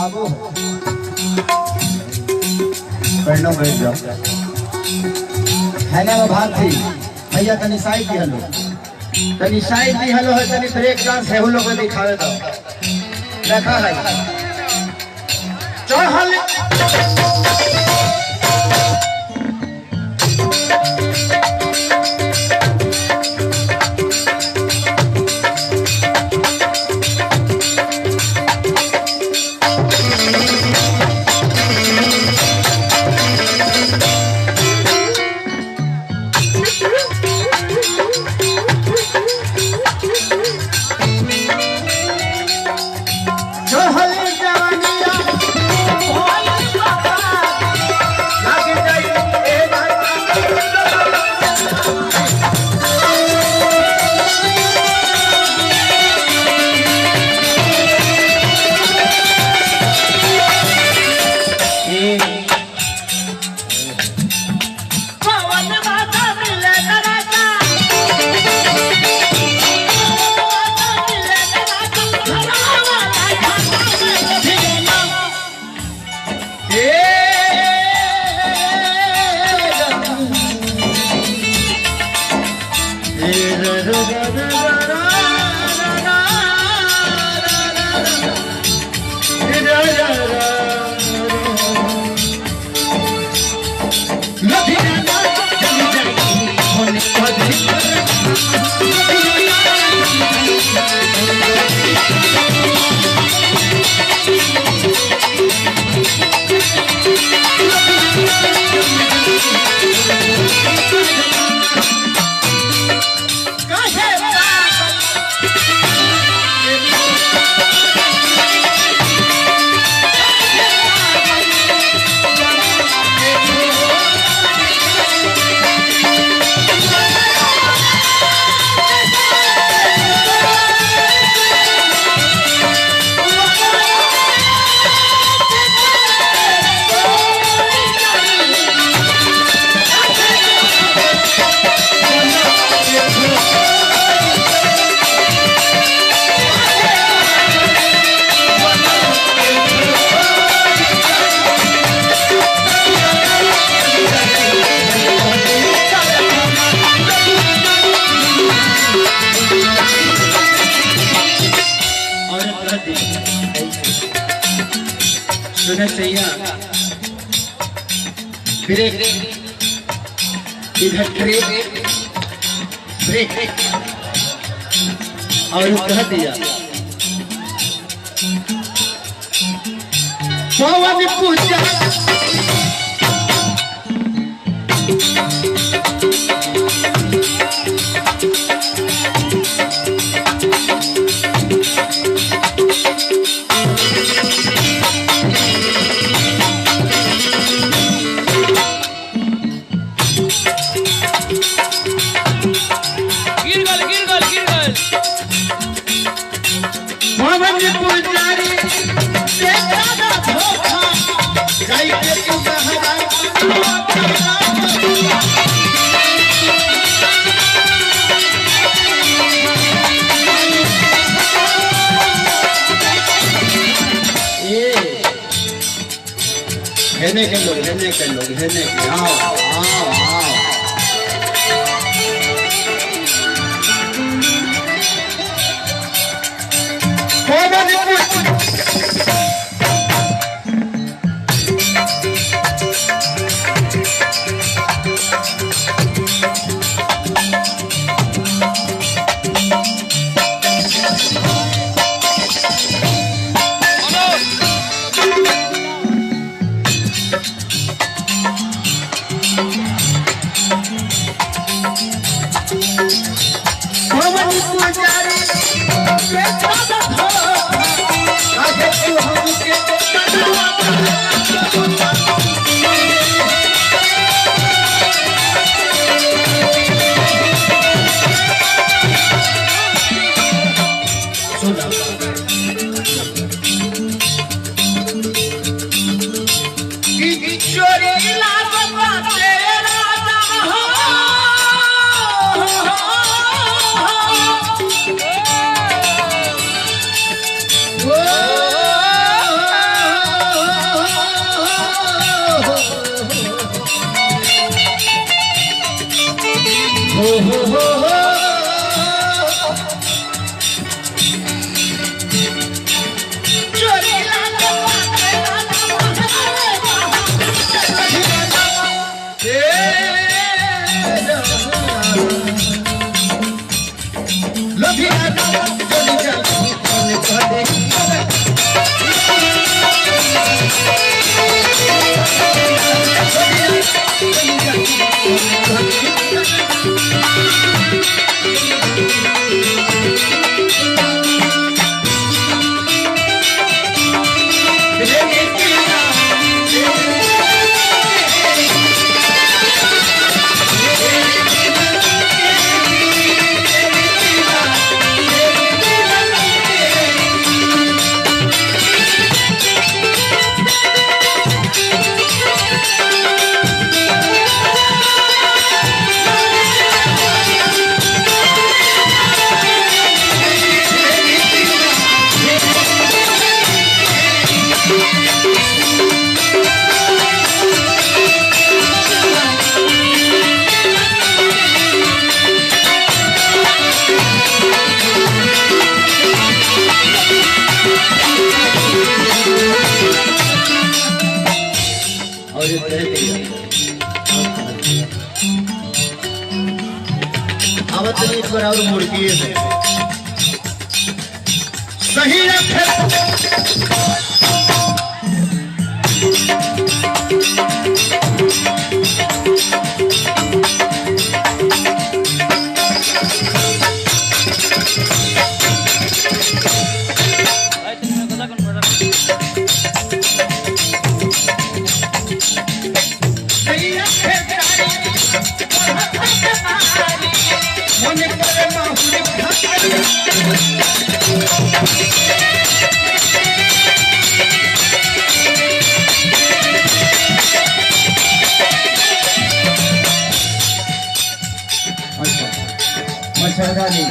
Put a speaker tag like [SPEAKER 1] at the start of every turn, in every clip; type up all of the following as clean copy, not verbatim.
[SPEAKER 1] बाबू बैठो बैठ जाओ है ना। भाग थी भैया तनी साइड दी हलो, तनी साइड दी हलो है, तनी ब्रेक डांस है लोग दिखावे दो। देखा है चढ़ल सुने सैया ब्रेक इधर ब्रेक ब्रेक और कह दिया पवन पूजा हेने के लोग हेने के लोग हेने के आओ आओ आओ पवन पुजारी और मुर्गी सही रखे मच्छरदानी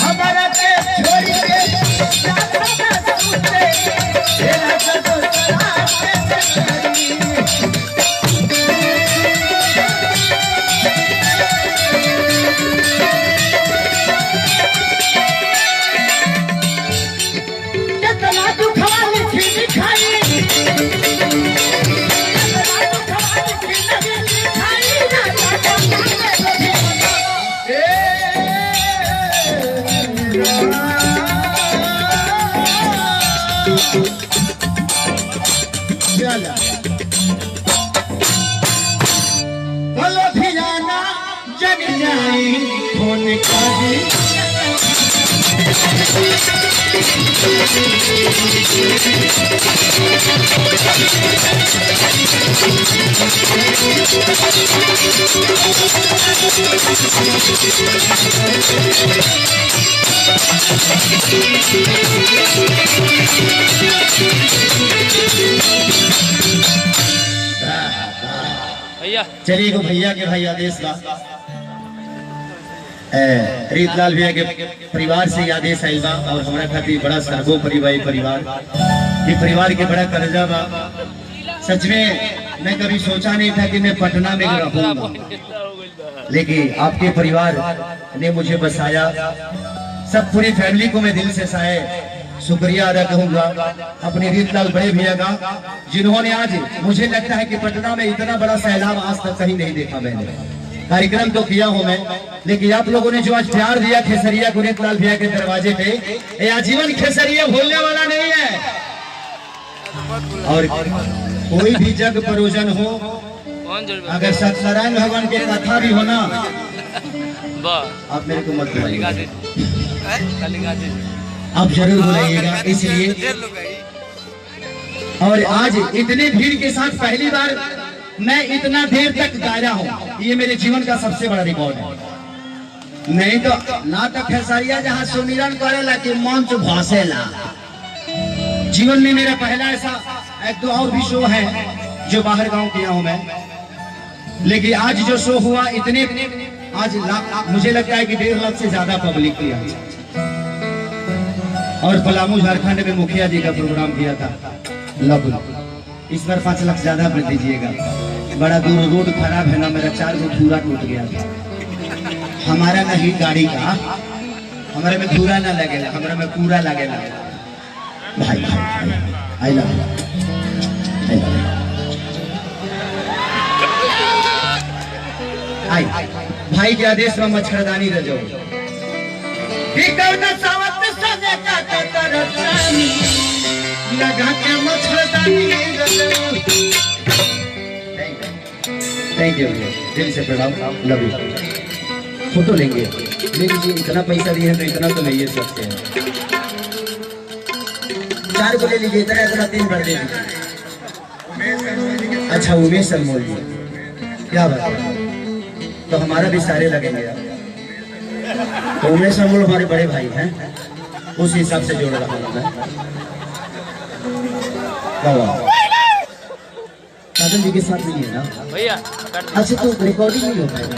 [SPEAKER 1] हमारा के छोड़ के बोलो भियाना जग जाई फोन काजी चलिए को भैया के भाई आदेश का रीतलाल भैया के परिवार से आदेश आइल बा और हमारा खातिर बड़ा सर्वोपरि परिवार ये परिवार के बड़ा कर्जा बा। सच में मैं कभी सोचा नहीं था कि मैं पटना में रहूंगा, लेकिन आपके परिवार ने मुझे बसाया। सब पूरी फैमिली को मैं दिल से शुक्रिया अदा करूंगा अपने रीतलाल बड़े भैया का, जिन्होंने आज मुझे लगता है कि पटना में इतना बड़ा सैलाब आज तक कहीं नहीं देखा मैंने। कार्यक्रम तो किया हूं मैं, लेकिन आप लोगों ने जो आज प्यार दिया खेसरिया को रीतलाल भैया के दरवाजे पे, ये आजीवन खेसरिया भूलने वाला नहीं है। और कोई भी जग परोजन हो, अगर सत्यनारायण भगवान के कथा भी होना, आप मेरे को मत बुलाइएगा, आप जरूर बुलाइएगा। इसलिए और आज इतने भीड़ के साथ पहली बार मैं इतना देर तक गाया हूँ, ये मेरे जीवन का सबसे बड़ा रिकॉर्ड है। नहीं तो नाटक खेसरिया जहाँ सुमिरन करेला कि मंच भासेला। जीवन में मेरा पहला ऐसा एक दो और भी शो है जो बाहर गांव किया हूं मैं, लेकिन आज जो शो हुआ इतने आज मुझे लगता है कि 1.5 लाख से ज्यादा पब्लिक थी आज। और पलामू झारखंड में मुखिया जी का प्रोग्राम किया था इस बार 5 लाख ज्यादा कर दीजिएगा। बड़ा दूर रोड खराब है ना, मेरा 4 गो पूरा टूट गया था। हमारा नहीं गाड़ी का, हमारे में धूरा ना लगेगा, हमारे में पूरा लगेगा। भाई भाई आई लव आई भाई के आदेश में मच्छरदानी रजो लगा के मच्छरदानी रजो। थैंक यू, दिल से प्रणाम, लव यू। फोटो लेंगे, ले लीजिए, इतना पैसा दिए हैं तो इतना तो नहीं है सकते हैं। 4 को ले लीजिए, इतना 3 भर दे दीजिए। अच्छा उमेश अनमोल जी, क्या बात है, तो हमारा भी सारे लगेंगे यार। तो उमेश अनमोल हमारे बड़े भाई हैं, उस हिसाब से जोड़ रहा हूँ मैं। साधन जी के साथ नहीं है ना भैया? अच्छा तो रिकॉर्डिंग नहीं हो पाएगा।